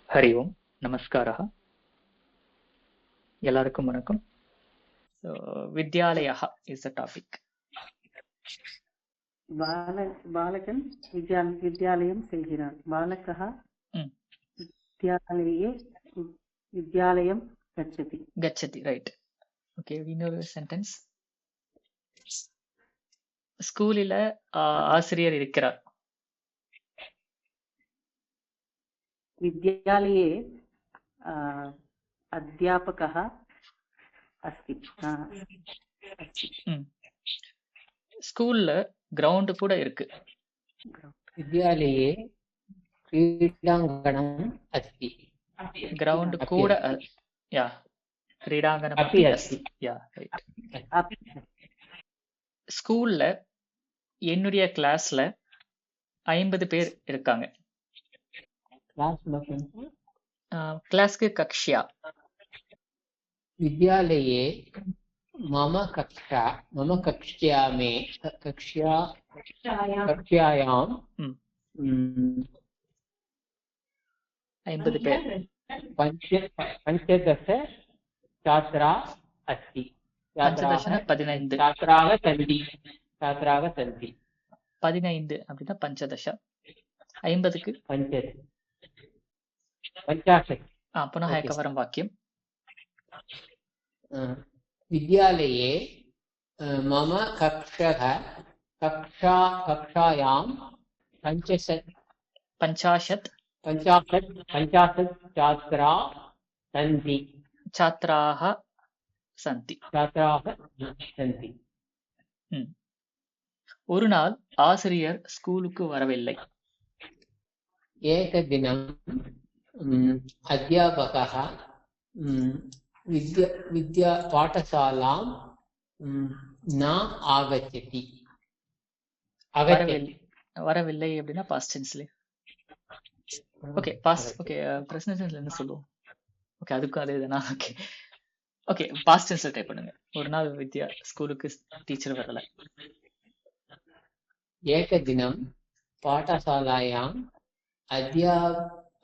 ஹரி ஓம் நமஸ்காரः எல்லாருக்கும் வணக்கம். வித்யாலயः is the topic. பாலகன் வித்யாலயம் செல்கிறான். பாலகः வித்யாலயம் கச்சதி. ரைட். ஓகே, இன்னொரு சென்டென்ஸ். ஸ்கூலில் ஆசிரியர் இருக்கிறார். வித்யாலயே அத்தியாபகः अस्ति. ஸ்கூல்ல கிரவுண்ட் கூட இருக்கு. வித்யாலயே क्रीडाङ्गणम् अस्ति. கிரவுண்ட் கூட கிரீடாங்கனம் அப்படி अस्ति. ஸ்கூல்ல என்னுடைய கிளாஸ்ல 50 பேர் இருக்காங்க. கிளாஸ்க்கு கக்ஷ்யா. विद्यालये मम कक्ष्यायां 50 பேர். 15 छात्रा अस्ति. 15 छात्राः सन्ति. 15 அப்படின்னா 15. 50க்கு 50. पुनः एकवारं वाक्यम्. विद्यालये मम कक्षायां 50 छात्राः सन्ति. ஒரு நாள் ஆசிரியர் ஸ்கூலுக்கு வரவில்லை. एकदिनं अध्यापकः पाठशालां न आगच्छति. வரவில்லை அப்படின்னா பாஸ்ட் டென்ஸ்ல. ஓகே, பிரசன்ட் டென்ஸ்ல என்ன சொல்லுவோம்? ஓகே, அதுக்கும் அதே தானா? ஓகே, பாஸ்ட் டென்ஸ்ல டைப் பண்ணுங்க. ஒரு நாள் வித்யா ஸ்கூலுக்கு டீச்சர் வரல. एकदिनं पाठशालायां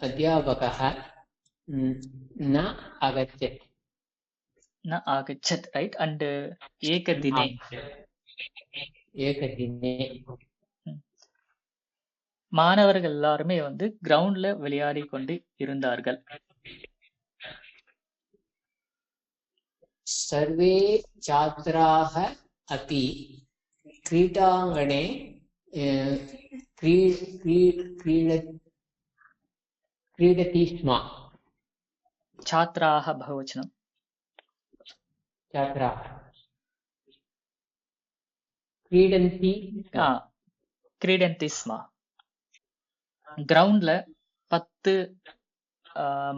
अध्यापकः न आगच्छत्. ரைட். அண்ட் ஏகதினே மாணவர்கள் எல்லாருமே கிரவுண்ட்ல விளையாடி கொண்டு இருந்தார்கள். सर्वे छात्राः अपि क्रीडाङ्गणे क्रीडति स्म. छात्राः बहुवचனம். छात्राः क्रीडन्ति स्म. கிரவுண்ட்ல 10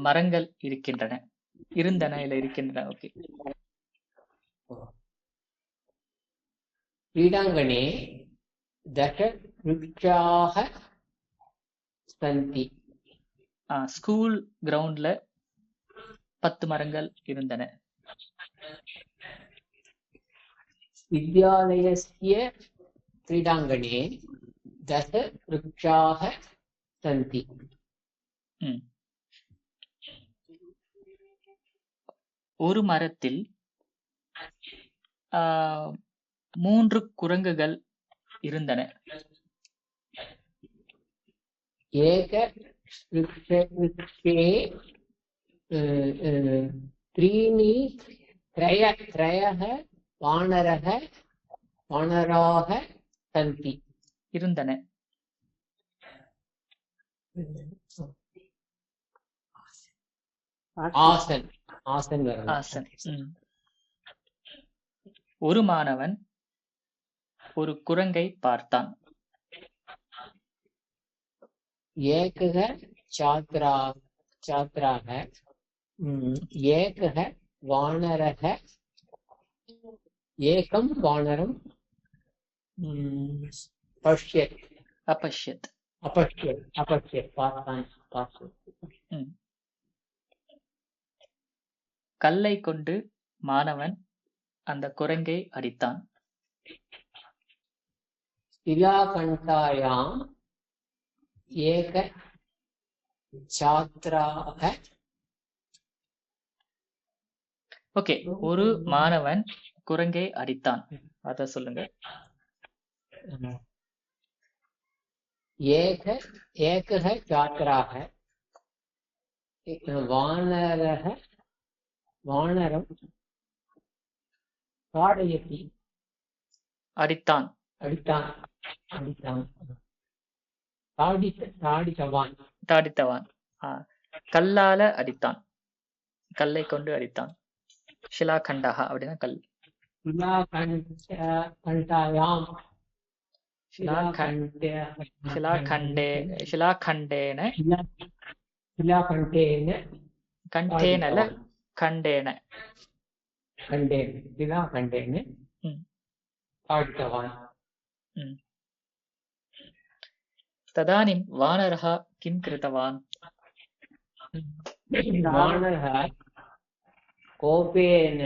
மரங்கள் இருக்கின்றன. ஓகே. क्रीडाङ्गणे 10 वृक्षाः सन्ति. ஸ்கூல் கிரவுண்ட்ல 10 மரங்கள் இருந்தன. विद्यालयस्य क्रीडाङ्गणे 10 वृक्षाः सन्ति. ஒரு மரத்தில் 3 குரங்குகள் இருந்தன. एक वृक्षे त्रयः वानराः सन्ति. இருந்தன. ஆசன். ஒரு மாணவன் ஒரு குரங்கை பார்த்தான். एकः छात्राः एकः वानरः एकं वानरं अपश्यत्. கல்லை கொண்டு மாணவன் அந்த குரங்கை அடித்தான். शिलाकण्ठायां एक छात्राः ஓகே, ஒரு மாணவன் குரங்கை அடித்தான். அத சொல்லுங்க. एकः छात्राः वानरं ताडयति அடித்தான். தாடித்தவான். கல்லால அடித்தான். கல்லை கொண்டு அடித்தான். ஷிலாகண்டஹ அப்படின்னா கல். ஷிலாகண்டேன கண்டேனல கண்டேன तदानीं वानरः किं कृतवान्? वानरः कोपेन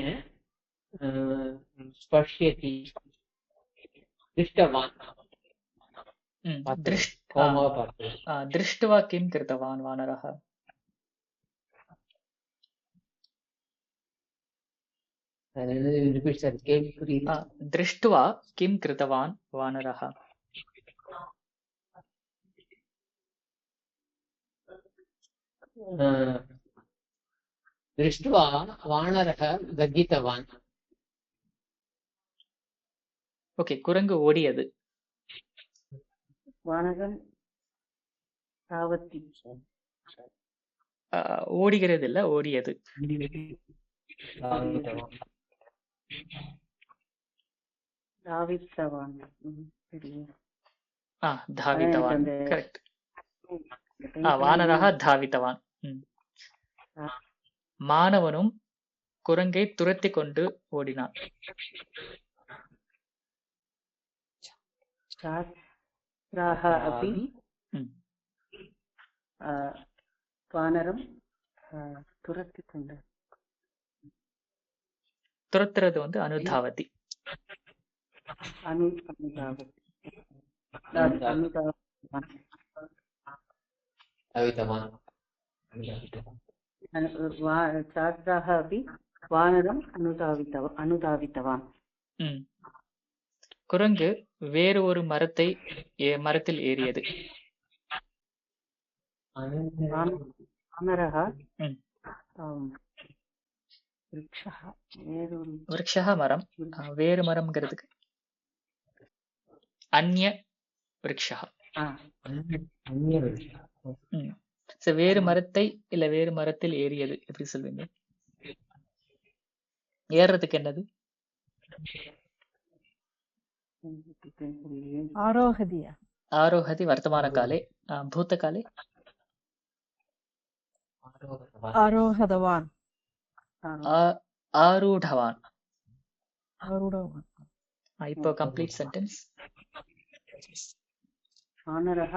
स्पश्यति दृष्टवान्। दृष्ट्वा किं कृतवान् वानरः? दृष्ट्वा किं कृतवान् वानरः? दृष्ट्वा वानरः गर्जितवान्। ஓகே, குரங்கு ஓடியது. வானரன் தாவத்தி. ஓடுகிறது இல்ல, ஓடியது. தாவித்தவான். தாவித்தவான், கரெக்ட். வானரः தாவித்தவான். மாணவனும் குரங்கை துரத்தி கொண்டு ஓடினான். छात्राः अपि वानरं துரத்துறது வந்து அனுதாவதி. छात्राः अपि वानरम् अनुधावितवान्. குரங்கு வேறு ஒரு மரத்தில் ஏறியது. वानरः விருக்ஷः மரம். வேறு மரம்ங்கிறதுக்கு அந்நிய விருக்ஷः. வேறு மரத்தை இல்ல வேறு மரத்தில் ஏறியது எப்படி சொல்வீங்க? ஏறுறதுக்கு என்னது? ஆரோஹதி வர்த்தமான காலே. பூத்தகாலே ஆரோஹதவான். ஆரூಢவான். இப்போ கம்ப்ளீட் சென்டென்ஸ். वानरः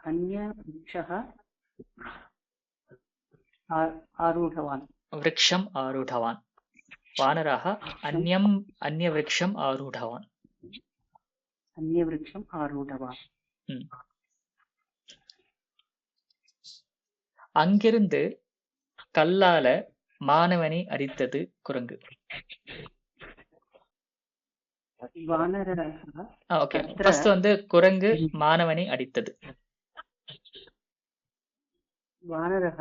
अन्यवृक्षः आरूढवान्. वृक्षम् आरूढवान्. वानरः अन्यवृक्षम् आरूढवान्. अन्यवृक्षम् आरूढवान्. அங்கிருந்து கல்லால மாணவனை அடித்தது குரங்கு. ஓகே, ஃபர்ஸ்ட் வந்து குரங்கு மாணவனை அடித்தது. வானரः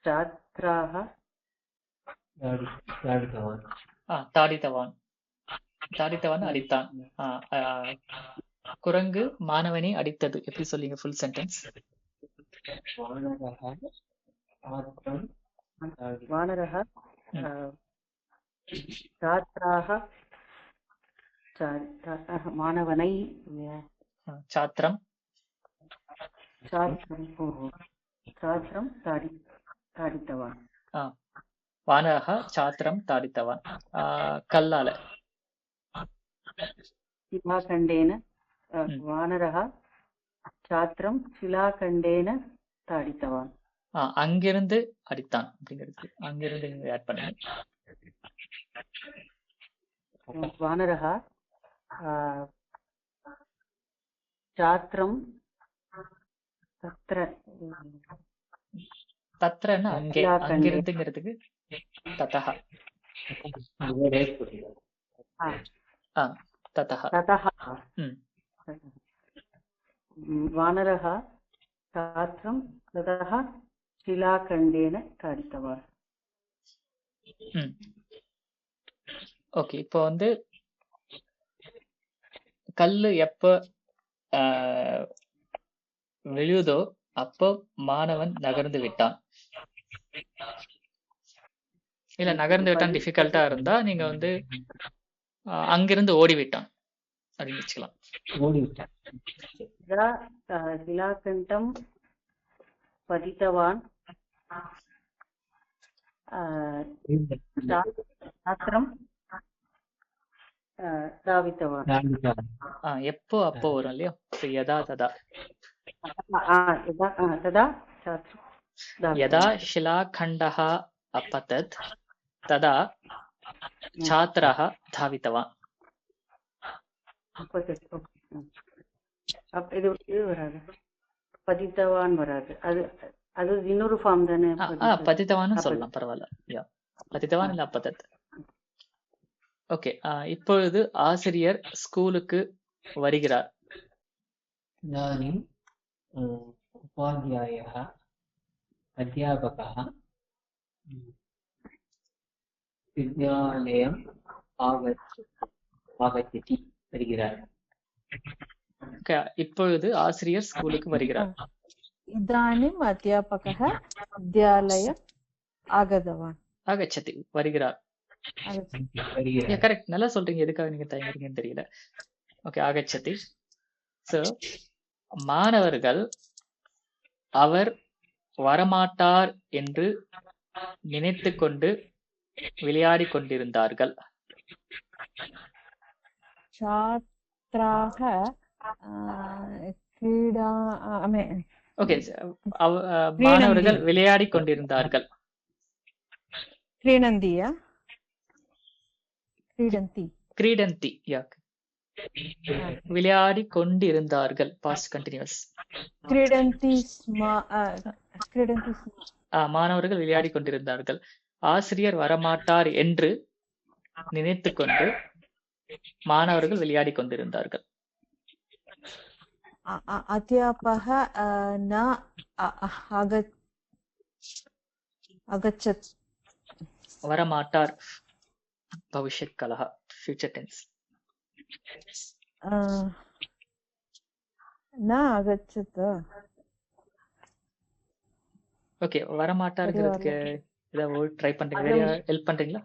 छात्राः தாடித்தவான் அடித்தான். குரங்கு மாணவனை அடித்தது எப்படி சொல்லிங்க? Full sentence. वानरः छात्राः मानवनै छात्रं ताडितवान्. वानरः छात्रं ताडितवान् कल्लाल. शिलाखण्डेन वानरः छात्रं शिलाखण्डेन ताडितवान्. அங்கிருந்து அடித்தான் அப்படிங்கிறது அங்கிருந்து ஆட் பண்ணுங்க. वानरः छात्रं तत्र தத்ரன்னா அங்கே, शिलाखण्डे அங்கிருந்துங்கிறதுக்கு ததஹ. ஆ ததஹ. ततः ம் वानरः छात्रं ततः शिलाखण्डेन ताडितवान्. ம் ஓகே. இப்போ வந்து கல்லு எப்ப விழுதோ அப்போ மாணவன் நகர்ந்து விட்டான். இல்ல நகர்ந்து விட்டான் டிஃபிகல்ட்டா இருந்தா நீங்க வந்து அங்கிருந்து ஓடிவிட்டான் அப்படின்னு வச்சுக்கலாம். यदा शिलाखण्डं पतितवान् छात्रं धावितवान्. எப்போ அப்போ வரும் இல்லையா? யதா ததா. तदा छात्रं यदा शिलाखण्डः अपतत् तदा छात्रः धावितवान्. இது வராது, பதித்தவான் வராது. அது அது இன்னொரு ஃபார்ம் தானே. பதித்தவான்னு சொல்லலாம், பரவாயில்ல. யா பதித்தவான் இல்ல அப்பதத். ஓகே. இப்பொழுது ஆசிரியர் ஸ்கூலுக்கு வருகிறார். इदानीम् उपाध्यायः अध्यापकः विद्यालयम् आगच्छति வருகிறார். இப்பொழுது ஆசிரியர் ஸ்கூலுக்கு வருகிறார். इदानीम् अध्यापकः विद्यालयम् आगतवान्. ஆகச்சதி வருகிறார். கரெக்ட், நல்லா சொல்றீங்க. எதுக்காக நீங்க தயங்குறீங்கன்னு தெரியல. ஓகே, ஆகச்சதி. சோ மாணவர்கள் அவர் வரமாட்டார் என்று நினைத்து கொண்டு விளையாடி கொண்டிருந்தார்கள். छात्राः क्रीडा ஓகே, மாணவர்கள் விளையாடி கொண்டிருந்தார்கள். क्रीडन्ति क्रीडन्ति கிரீடந்தி. விளையாடி கொண்டிருந்தார்கள். Past continuous. क्रीडन्ति स्म மாணவர்கள் விளையாடி கொண்டிருந்தார்கள். ஆசிரியர் வரமாட்டார் என்று நினைத்து கொண்டு மாணவர்கள் விளையாடி கொண்டிருந்தார்கள். अध्यापकः न अगच्छत्. வரமாட்டார் பவிஷ்யத் காலः, ஃபியூச்சர் டென்ஸ். न अगच्छत्. ஓகே, வரமாட்டார்ங்கிறதுக்கு ஏதாவது ட்ரை பண்றீங்களா? ஹெல்ப் பண்றீங்களா?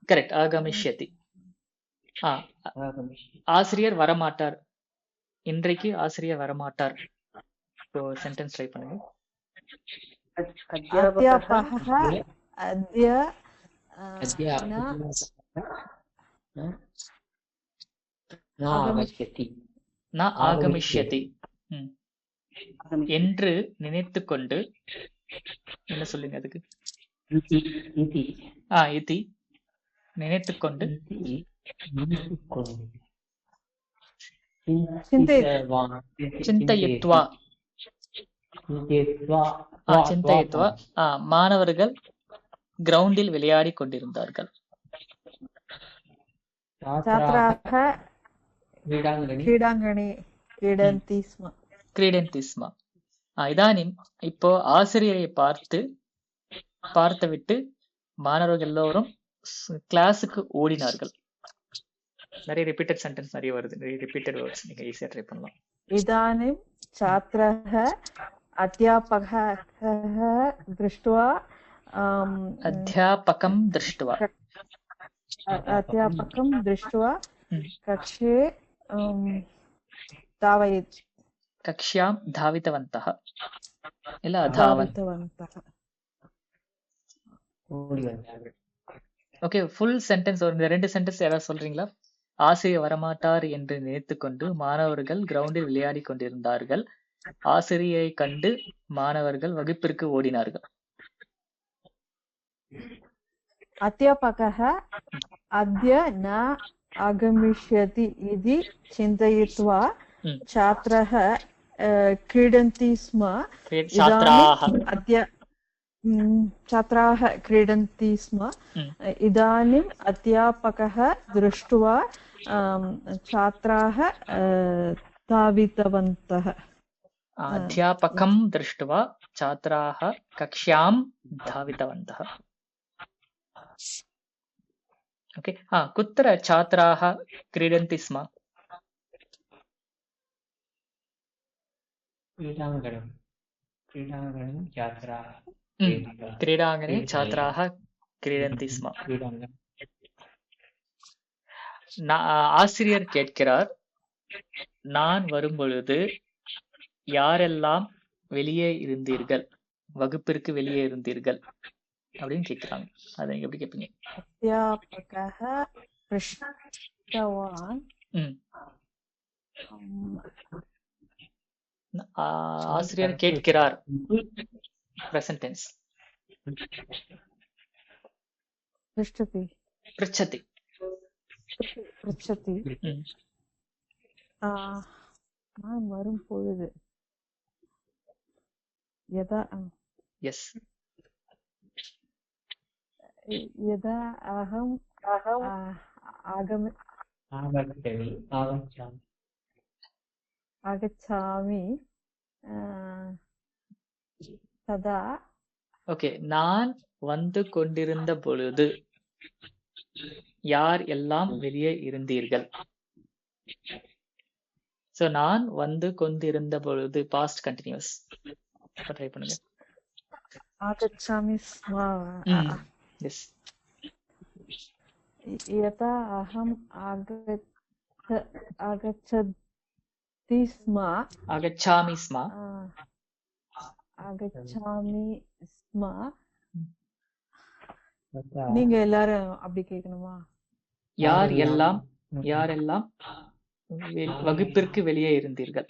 கரெக்ட், ஆகமிஷ்யதி. ஆசிரியர் வரமாட்டார். இன்றைக்கு ஆசிரியர் வரமாட்டார். இப்போ சென்டென்ஸ் ட்ரை பண்ணுங்க. अध्यापकः अद्य न आगमिष्यति என்று நினைத்து கொண்டு என்ன சொல்லுங்க அதுக்கு? இதி நினைத்து கொண்டு சிந்தயித்வா சிந்தயித்வா மாணவர்கள் கிரவுண்டில் விளையாடி கொண்டிருந்தார்கள். छात्राः क्रीडाङ्गणे क्रीडन्ति स्म. கிரீடந்தி ஸ்ம. இதானிம் இப்போ ஆசிரியரை பார்த்துவிட்டு மாணவர்கள் எல்லோரும் கிளாஸுக்கு ஓடினார்கள். நிறைய ரிப்பீட்டட் சென்டென்ஸ் நிறைய வருது, நிறைய ரிப்பீட்டட் வேர்ட்ஸ். நீங்க ஈஸியா ட்ரை பண்ணலாம். इदानीं छात्रः अध्यापकः दृष्ट्वा अध्यापकं दृष्ट्वा कक्षे धावयत्. कक्ष्यां धावितवन्तः இல்ல அதாவந்தः. ஓகே, ஃபுல் சென்டென்ஸ் ஒரு ரெண்டு சென்டென்ஸ் யாராவது சொல்றீங்களா? ஆசிரியர் வரமாட்டார் என்று நினைத்து கொண்டு மாணவர்கள் கிரவுண்டில் விளையாடி கொண்டிருந்தார்கள். ஆசிரியரை கண்டு மாணவர்கள் வகுப்பிற்கு ஓடினார்கள். अध्यापकः अद्य न आगमिष्यति इति चिन्तयित्वा ம். छात्रः क्रीडन्ति स्म छात्राः छात्राः क्रीडन्ति स्म ம். इदानीम् अध्यापकः दृष्ट्वा छात्राः धावितवन्तः अध्यापकं दृष्ट्वा छात्राः कक्ष्यां धावितवन्तः. ओके, कुत्र छात्राः क्रीडन्ति स्म? क्रीडाङ्गणं छात्राः क्रीडाङ्गणे छात्राः क्रीडन्ति स्म. ஆசிரியர் கேட்கிறார், நான் வரும்பொழுது யாரெல்லாம் வெளியே இருந்தீர்கள், வகுப்பிற்கு வெளியே இருந்தீர்கள் அப்படின்னு கேட்கிறாங்க. அதை நீங்க எப்படி கேட்பீங்க? अध्यापकः पृष्टवान् ஆசிரியர் கேட்கிறார், present tense. पृच्छति पृच्छति पृच्छति நான் வரும் பொழுது यदा yes यदा अहम् आगच्छामि तदा ஓகே, நான் வந்து கொண்டிருந்த பொழுது யார் எல்லாம் வெளியே இருந்தீர்கள். சோ நான் வந்து கொண்டிருந்த பொழுது பாஸ்ட் கண்டினியூஸ். ட்ரை பண்ணுங்க. आगच्छामि स्म எஸ், यदा अहम् आगच्छति स्म आगच्छामि स्म. आगच्छामि स्म நீங்க எல்லாரும் அப்படி கேட்கணுமா? யாரெல்லாம் வகுப்பிற்கு வெளியே இருந்தீர்கள்.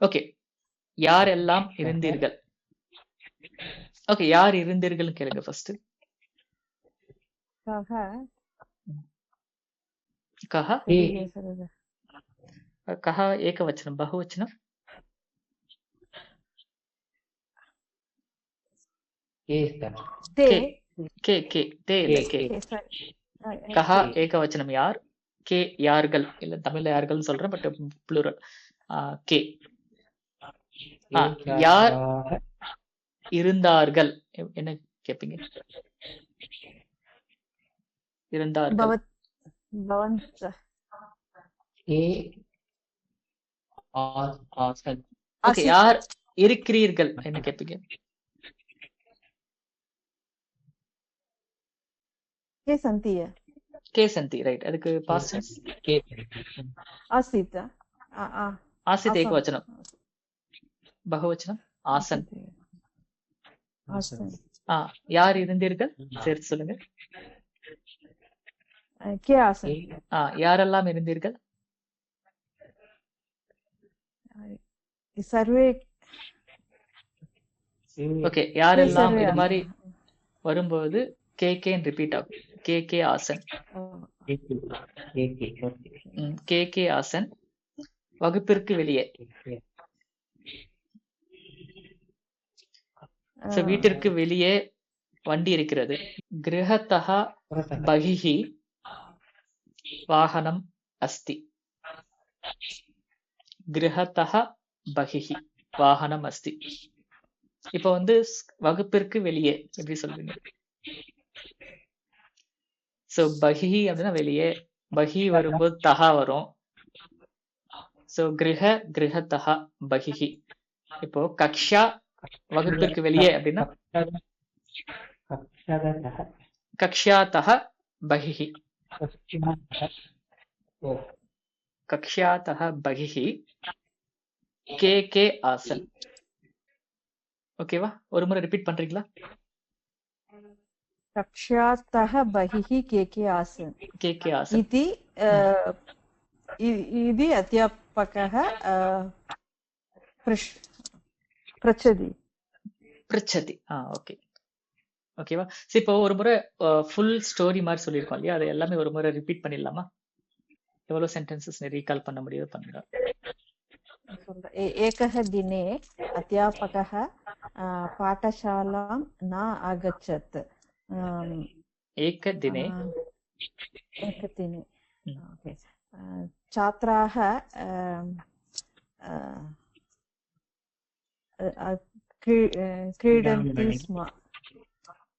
ஓகே, யாரெல்லாம் இருந்தீர்கள். ஓகே, யார் இருந்தீர்கள் கேளுங்க ஃபர்ஸ்ட். கஹ கஹ ஏகவச்சனம், பகுவச்சனம் ते கே கே தே இல்ல கே. கஹ ஏகவச்சனம் யார், கே யார்கள், இல்ல தமிழ்ல யார்கள் சொல்றேன், பட் ப்ளூரல். கே யார் இருந்தார்கள் என்ன கேப்பீங்க? இருந்தார்கள். ஓகே, யார் இருக்கிறீர்கள் என்ன கேப்பீங்க? के सन्ति கே சந்தி, ரைட். அதுக்கு பாஸ்ட் டென்ஸ் आसीत् ஆசித் ஏகவச்சனம், பகுவச்சனம் ஆசன். யார் இருந்தீர்கள் சேர்த்து சொல்லுங்க. के आसन् யாரெல்லாம் இருந்தீர்கள்? सर्वे ஓகே, யாரெல்லாம் இது மாதிரி வரும்போது கேன்னு ரிப்பீட் ஆகும். K Hassan, K Hassan. வகுப்பிற்கு வெளியே, வீட்டிற்கு வெளியே வண்டி இருக்கிறது. கிரகத்தः बहिः வாகனம் அஸ்தி. கிரகத்தः बहिः வாகனம் அஸ்தி. இப்ப வந்து வகுப்பிற்கு வெளியே எப்படி சொல்றீங்க? சோ பஹி அப்படின்னா வெளியே, பஹி வரும்போது தஹா வரும். சோ கிரகத்தः பஹிஹி. இப்போ கக்ஷா வகுப்பிற்கு வெளியே அப்படின்னா கக்ஷாத்தः பஹிஹி. கக்ஷாத்தः பஹிஹி கே ஆசன். ஓகேவா? ஒரு முறை ரிப்பீட் பண்றீங்களா? कक्षातः बहिः के आसन् इति अध्यापकः पृच्छति. ஓகே, ஓகேவா? இப்போ ஒரு முறை ஃபுல் ஸ்டோரி மாதிரி சொல்லியிருக்கோம் இல்லையா, அதை எல்லாமே ஒரு முறை ரிப்பீட் பண்ணிடலாமா? எவ்வளவு சென்டென்சஸ் ரீகால் பண்ண முடியுது பண்ணுங்க. एकः दिने अध्यापकः पाठशालां न आगच्छत्. एकदिने एकदिने ம். ओके. छात्राः क्रीडन्ति स्म.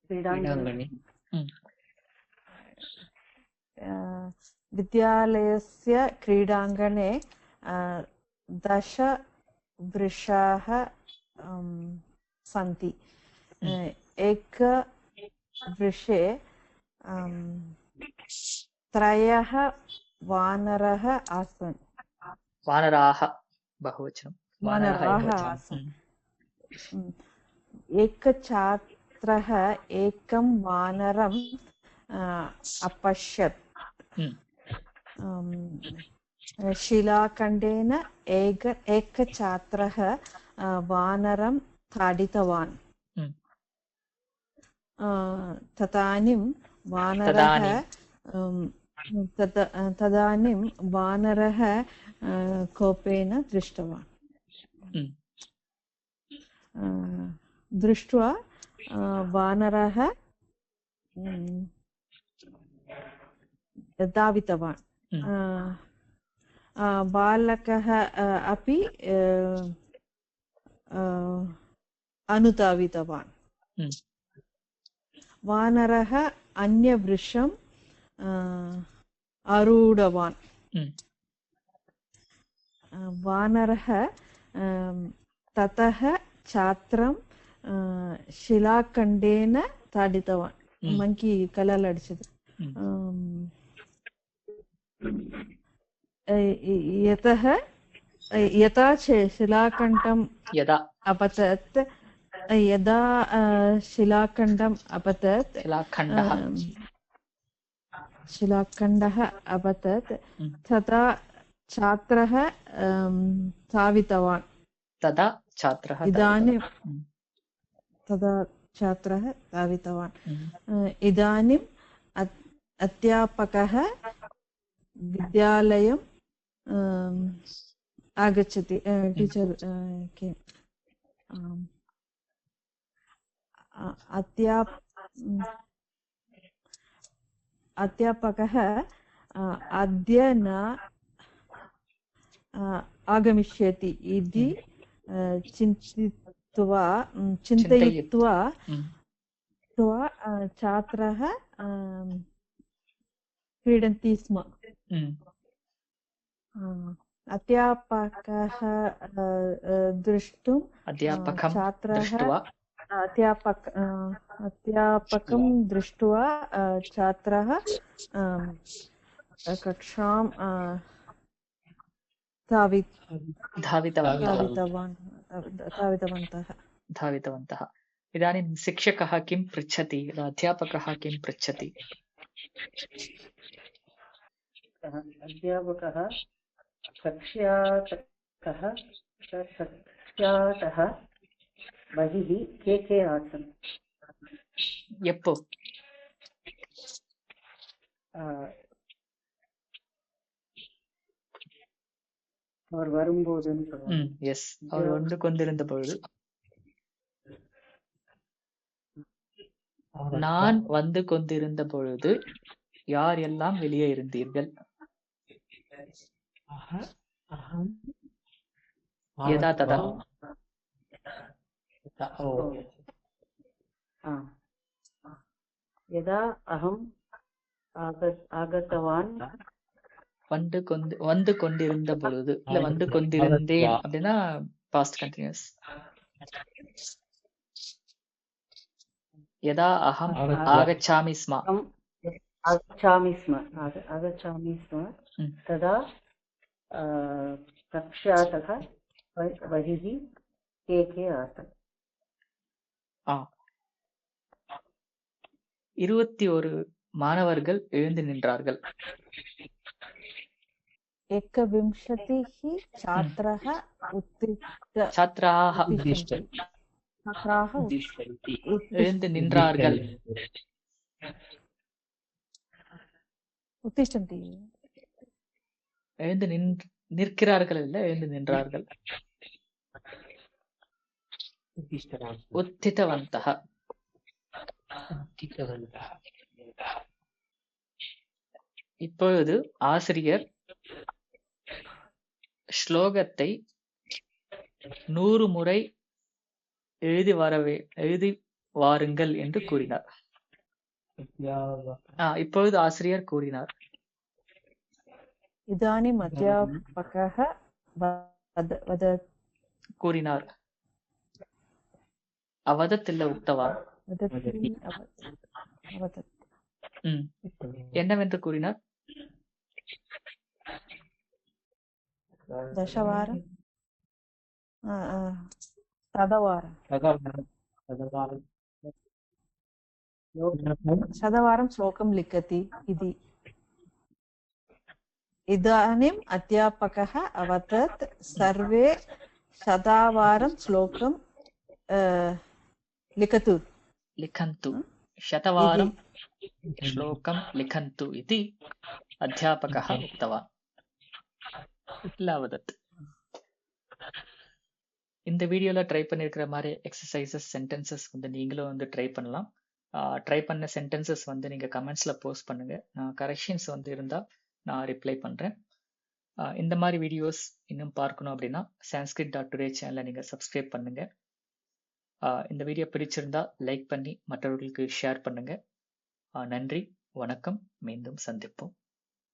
क्रीडाङ्गणे विद्यालयस्य क्रीडाङ्गणे 10 वृक्षाः सन्ति. एकवृक्षे 3 वानरः आसन्. वानराः बहुवचनं. वानरः वानराः एकवचनं. आसन्. एकछात्रः एकं वानरम् अपश्यत्. ம். शिलाखण्डेन एकछात्रः वानरं ताडितवान्. ம். तदानीं वानरः तदानीं वानरः कोपेन दृष्टवान्. ம். दृष्ट्वा वानरः धावितवान्. ம். बालकः अपि अनुधावितवान्. ம். वानरः अन्यवृक्षम् आरूढवान्. ம். वानरः ततः छात्रं शिलाखण्डेन ताडितवान्. ம். मंकी कलल अडिचது. ம். यथा शिलाखण्डम् यदा अपतत् यदा शिलाखण्डम् अपतत् शिलाखण्डः अपतत् ம். तदा छात्रः धावितवान्. तदा छात्रः इदानीं ம். तदा छात्रः धावितवान्. ம். इदानीम् अध्यापकः विद्यालयम् आगच्छति. टीचर् अध्यापकः अद्य न आगमिष्यति इति चिन्तयित्वा ம். छात्रः क्रीडन्ति स्म. ம். अध्यापकः द्रष्टुं अध्यापकं छात्रः दृष्ट्वा अध्यापकं दृष्ट्वा छात्रः कक्षां धावितवन्तः. इदानीं शिक्षकः किं पृच्छति? अध्यापकः किं पृच्छति? अध्यापकः कक्षातः बहिः के आसन्? எப்போ? அவர் வரும்போதுன்னு சொல்லுவாங்க. எஸ், அவர் வந்து கொண்டிருந்த பொழுது. நான் வந்து கொண்டிருந்த பொழுது யார் எல்லாம் வெளியே இருந்தீர்கள்? यदा तदा यदा अहम् आगतवान् வந்து கொண்டிருந்த பொழுது இல்ல வந்து கொண்டிருந்தேன் அப்படின்னா பாஸ்ட் கண்டினியூஸ். यदा अहम् आगच्छामि स्म तदा कक्षातः बहिः के आसन्? 21 மாணவர்கள் எழுந்து நின்றார்கள். 21 छात्राः எழுந்து நின்றார்கள். उत्तिष्ठन्ति எழுந்து நிற்கிறார்கள் இல்ல, எழுந்து நின்றார்கள். उत्तिष्ठताम् உத்திதவந்தः. उत्थितवन्तः இப்பொழுது ஆசிரியர் ஸ்லோகத்தை 100 முறை எழுதி வாருங்கள் என்று கூறினார். अध्यापकः இப்பொழுது ஆசிரியர் கூறினார். इदानीम् अध्यापकः கூறினார். அவதத்தில் உக்தவான். अवदत् என்னவென்று கூறினார்? दशवारं शतवारं शतवारं श्लोकं लिखति इति. इदानीम् अध्यापकः अवदत् सर्वे शतवारं श्लोकं लिखतु लिखन्तु. शतवारं श्लोकं लिखन्तु इति अध्यापकः उक्तवान्. वदत्. இந்த வீடியோல ட்ரை பண்ணிருக்கிற மாதிரி எக்ஸசைசஸ், சென்டென்சஸ் வந்து நீங்களும் வந்து ட்ரை பண்ணலாம். ட்ரை பண்ண சென்டென்சஸ் வந்து நீங்க கமெண்ட்ஸ்ல போஸ்ட் பண்ணுங்க. நான் கரெக்ஷன்ஸ் வந்து இருந்தா நான் ரிப்ளை பண்றேன். இந்த மாதிரி வீடியோஸ் இன்னும் பார்க்கணும் அப்படின்னா sanskrit.today சேனலை நீங்க சப்ஸ்கிரைப் பண்ணுங்க. இந்த வீடியோ பிடிச்சிருந்தா லைக் பண்ணி மற்றவர்களுக்கு ஷேர் பண்ணுங்க. நன்றி, வணக்கம், மீண்டும் சந்திப்போம்.